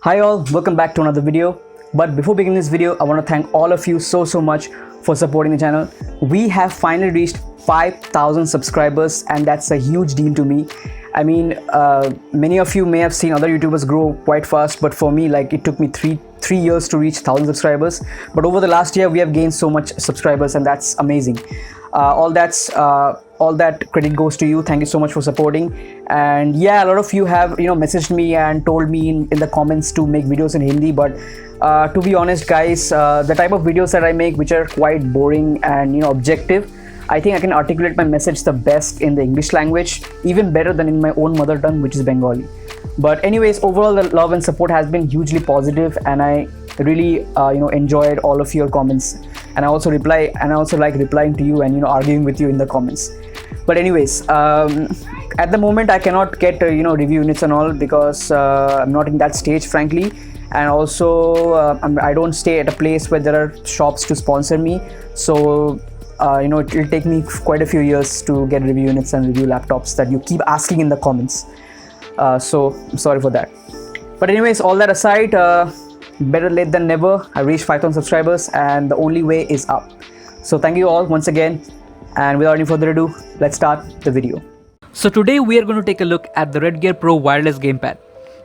Hi all, welcome back to another video. But before beginning this video, I want to thank all of you so much for supporting the channel. We have finally reached 5,000 subscribers and that's a huge deal to me. I mean, many of you may have seen other YouTubers grow quite fast, but for me, like, it took me three years to reach 1,000 subscribers. But over the last year, we have gained so much subscribers and that's amazing. All that credit goes to you. Thank you so much for supporting. And yeah, a lot of you have messaged me and told me in the comments to make videos in Hindi, but to be honest guys, the type of videos that I make, which are quite boring and objective, I think I can articulate my message the best in the English language, even better than in my own mother tongue, which is Bengali. But anyways, overall the love and support has been hugely positive, and I really enjoyed all of your comments, and I also like replying to you and arguing with you in the comments. But anyways, at the moment I cannot get review units and all because I'm not in that stage, frankly, and also I don't stay at a place where there are shops to sponsor me, so it will take me quite a few years to get review units and review laptops that you keep asking in the comments. So I'm sorry for that. But anyways, all that aside, better late than never. I reached 5,000 subscribers and the only way is up. So thank you all once again, and without any further ado, let's start the video. So today we are going to take a look at the RedGear Pro wireless gamepad.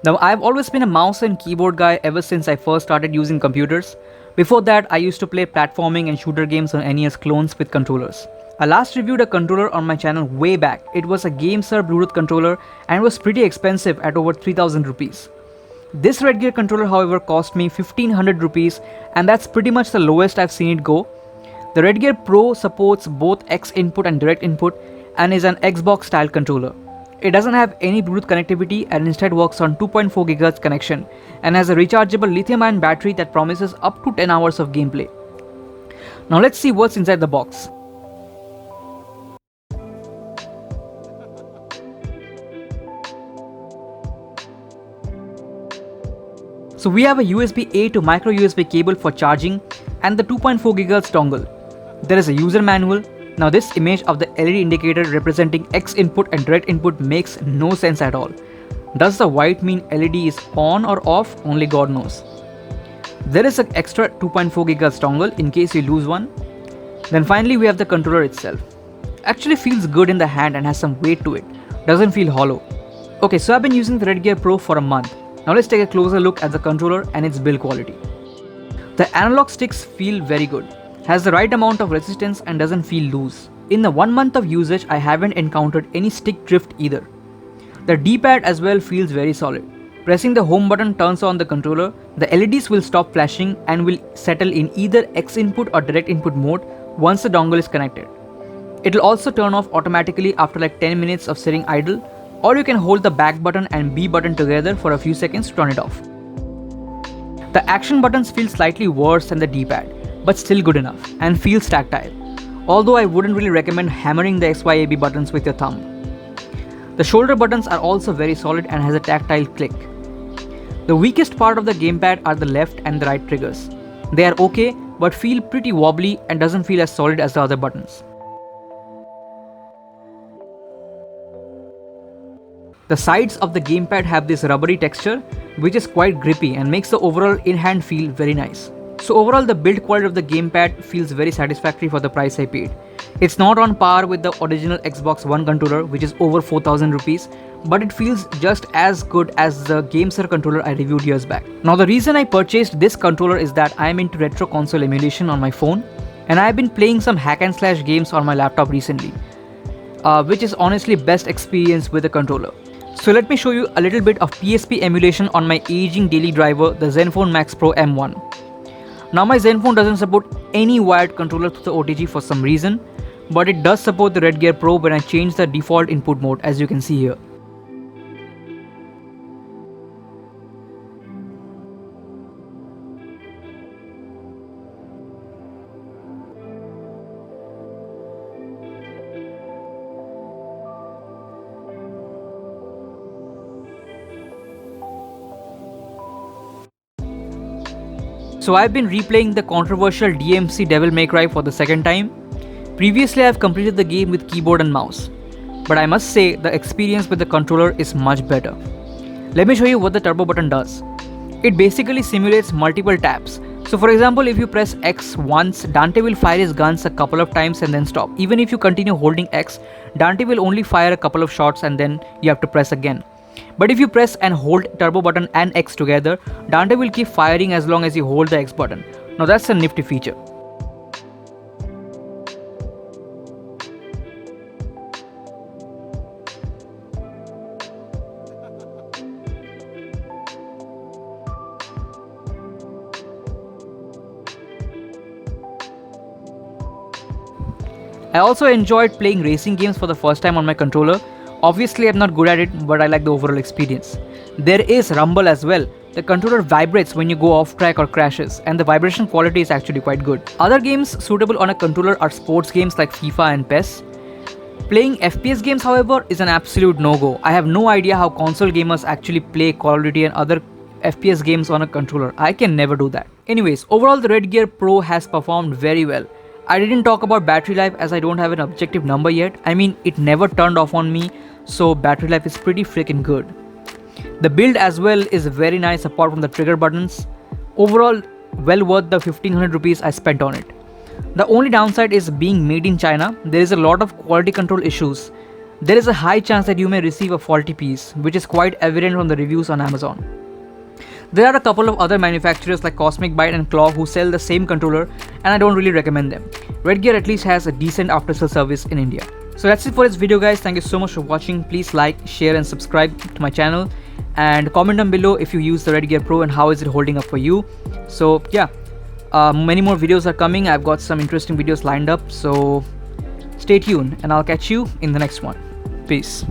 Now, I've always been a mouse and keyboard guy ever since I first started using computers. Before that, I used to play platforming and shooter games on NES clones with controllers. I last reviewed a controller on my channel way back. It was a Gamesir Bluetooth controller and was pretty expensive at over 3,000 rupees. This RedGear controller, however, cost me 1,500 rupees, and that's pretty much the lowest I've seen it go. The RedGear Pro supports both X input and direct input and is an Xbox style controller. It doesn't have any Bluetooth connectivity and instead works on 2.4 GHz connection and has a rechargeable lithium-ion battery that promises up to 10 hours of gameplay. Now let's see what's inside the box. So we have a USB-A to micro USB cable for charging and the 2.4 GHz dongle. There is a user manual. Now this image of the LED indicator representing X input and direct input makes no sense at all. Does the white mean LED is on or off? Only God knows. There is an extra 2.4 GHz dongle in case you lose one. Then finally we have the controller itself. Actually feels good in the hand and has some weight to it. Doesn't feel hollow. Okay, so I've been using the RedGear Pro for a month. Now let's take a closer look at the controller and its build quality. The analog sticks feel very good. Has the right amount of resistance and doesn't feel loose. In the 1 month of usage, I haven't encountered any stick drift either. The D-pad as well feels very solid. Pressing the home button turns on the controller, the LEDs will stop flashing and will settle in either X input or direct input mode once the dongle is connected. It will also turn off automatically after like 10 minutes of sitting idle, or you can hold the back button and B button together for a few seconds to turn it off. The action buttons feel slightly worse than the D-pad, but still good enough and feels tactile, although I wouldn't really recommend hammering the XYAB buttons with your thumb. The shoulder buttons are also very solid and has a tactile click. The weakest part of the gamepad are the left and the right triggers. They are okay, but feel pretty wobbly and doesn't feel as solid as the other buttons. The sides of the gamepad have this rubbery texture, which is quite grippy and makes the overall in-hand feel very nice. So overall, the build quality of the gamepad feels very satisfactory for the price I paid. It's not on par with the original Xbox One controller, which is over 4,000 rupees, but it feels just as good as the Gamesir controller I reviewed years back. Now the reason I purchased this controller is that I am into retro console emulation on my phone, and I have been playing some hack and slash games on my laptop recently, which is honestly best experience with the controller. So let me show you a little bit of PSP emulation on my aging daily driver, the Zenfone Max Pro M1. Now my Zenfone doesn't support any wired controller through the OTG for some reason, but it does support the RedGear Pro when I change the default input mode, as you can see here. So I've been replaying the controversial DMC Devil May Cry for the second time. Previously I've completed the game with keyboard and mouse, but I must say the experience with the controller is much better. Let me show you what the turbo button does. It basically simulates multiple taps. So for example, if you press X once, Dante will fire his guns a couple of times and then stop. Even if you continue holding X, Dante will only fire a couple of shots and then you have to press again. But if you press and hold turbo button and X together, Dante will keep firing as long as you hold the X button. Now that's a nifty feature. I also enjoyed playing racing games for the first time on my controller. Obviously I'm not good at it, but I like the overall experience. There is rumble as well. The controller vibrates when you go off track or crashes, and the vibration quality is actually quite good. Other games suitable on a controller are sports games like FIFA and PES. Playing FPS games, however, is an absolute no-go. I have no idea how console gamers actually play Call of Duty and other FPS games on a controller. I can never do that. Anyways, overall the RedGear Pro has performed very well. I didn't talk about battery life as I don't have an objective number yet. I mean, it never turned off on me, so battery life is pretty freaking good. The build as well is very nice apart from the trigger buttons. Overall, well worth the 1500 rupees I spent on it. The only downside is being made in China. There is a lot of quality control issues. There is a high chance that you may receive a faulty piece, which is quite evident from the reviews on Amazon. There are a couple of other manufacturers like Cosmic Byte and Claw who sell the same controller, and I don't really recommend them. RedGear at least has a decent after-sale service in India. So that's it for this video guys. Thank you so much for watching. Please like, share and subscribe to my channel, and comment down below if you use the RedGear Pro and how is it holding up for you. So yeah, many more videos are coming. I've got some interesting videos lined up, so stay tuned and I'll catch you in the next one. Peace.